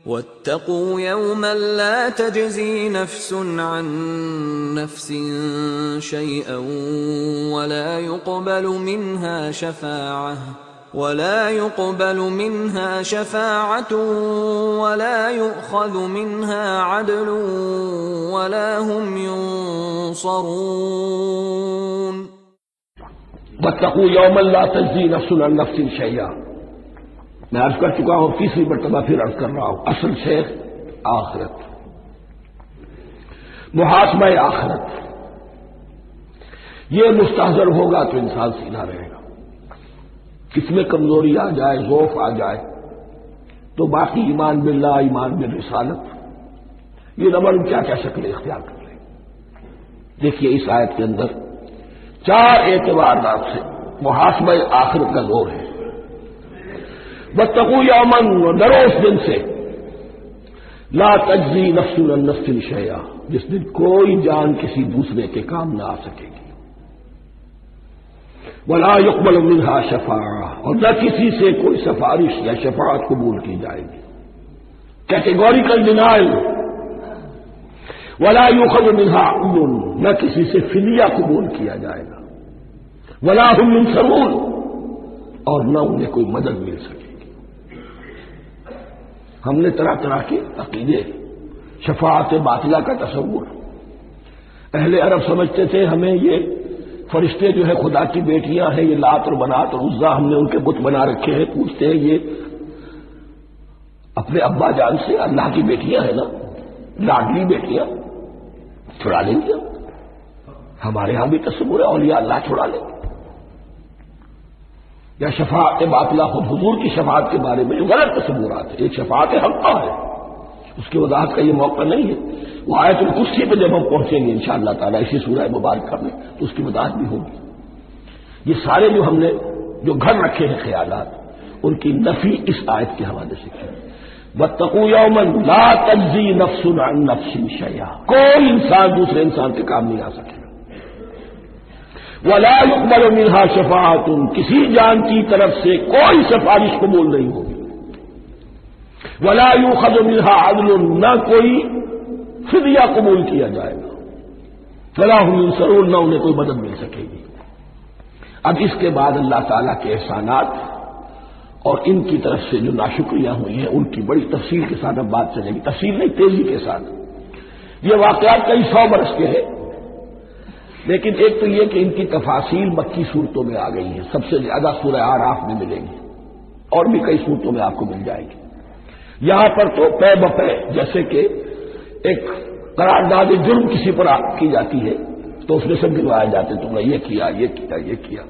واتقوا يوما لا تجزي نفس عن نفس شيئا ولا يقبل منها شفاعة ولا يؤخذ منها عدل ولا هم ينصرون واتقوا یوما لا تجزی نفس عن نفس شیئا. میں عرض کر چکا ہوں، تیسری مرتبہ پھر عرض کر رہا ہوں، اصل سے آخرت، محاسبہ آخرت. یہ مستحضر ہوگا تو انسان سیدھا رہے گا. اس میں کمزوری آ جائے، ضعف آ جائے تو باقی ایمان باللہ، ایمان بالرسالت، یہ نمبر کیا کیا شکلیں اختیار کر لیں. دیکھیے اس آیت کے اندر 4 اعتبارات سے محاسبہ آخرت کا زور ہے. واتقوا یوما، ڈرو اس دن سے، لا تجزی نفس عن نفس شیئا، جس دن کوئی جان کسی دوسرے کے کام نہ آ سکے گی. ولا يقبل منها شفاعہ، اور نہ کسی سے کوئی سفارش یا شفاعت قبول کی جائے گی. Categorical denial. ولا يؤخذ منها عدل، نہ کسی سے فدیہ قبول کیا جائے گا. ولا هم ينصرون، اور نہ انہیں کوئی مدد مل سکے گی. ہم نے طرح طرح کے عقیدے، شفاعت باطلہ کا تصور. اہل عرب سمجھتے تھے ہمیں یہ فرشتے جو ہے خدا کی بیٹیاں ہیں، یہ لات اور منات اور عزا ہم نے ان کے بت بنا رکھے ہیں. پوچھتے ہیں یہ اپنے ابا جان سے اللہ کی بیٹیاں ہیں نا، لاڈلی بیٹیاں، چھڑا لیں گے. ہمارے ہاں بھی تصور ہے اولیاء اللہ چھڑا لیں گے. یا شفاعت باطلہ، خود حضور کی شفاعت کے بارے میں جو غلط تصورات ہیں. ایک شفاعت حقہ ہے، اس کی وضاحت کا یہ موقع نہیں ہے. وہ آیت الکرسی پہ جب ہم پہنچیں گے انشاءاللہ تعالیٰ اسی سورہ مبارکہ میں تو اس کی وضاحت بھی ہوگی. یہ سارے جو ہم نے جو گھر رکھے ہیں خیالات، ان کی نفی اس آیت کے حوالے سے کی. واتقوا یوما لا تجزی نفس عن نفس شیئا، کوئی انسان دوسرے انسان کے کام نہیں آ سکے. ولا يقبل منها شفاعۃ، کسی جان کی طرف سے کوئی سفارش قبول نہیں ہوگی. ولا يؤخذ منها عدل، نہ کوئی فدیہ قبول کیا جائے گا. ولا هم ينصرون، نہ انہیں کوئی مدد مل سکے گی. اب اس کے بعد اللہ تعالیٰ کے احسانات اور ان کی طرف سے جو ناشکریاں ہوئی ہیں ان کی بڑی تفصیل کے ساتھ اب بات چلے گی. تفصیل نہیں، تیزی کے ساتھ. یہ واقعات کئی 100 برس کے ہیں، لیکن ایک تو یہ کہ ان کی تفاصیل مکی صورتوں میں آ گئی ہیں. سب سے زیادہ سورہ اعراف میں ملے گی، اور بھی کئی صورتوں میں آپ کو مل جائے گی. یہاں پر تو پے بپے جیسے کہ ایک قرارداد جرم کسی پر کی جاتی ہے تو اس میں سب گنوائے جاتے، تم نے یہ کیا، یہ کیا، یہ کیا.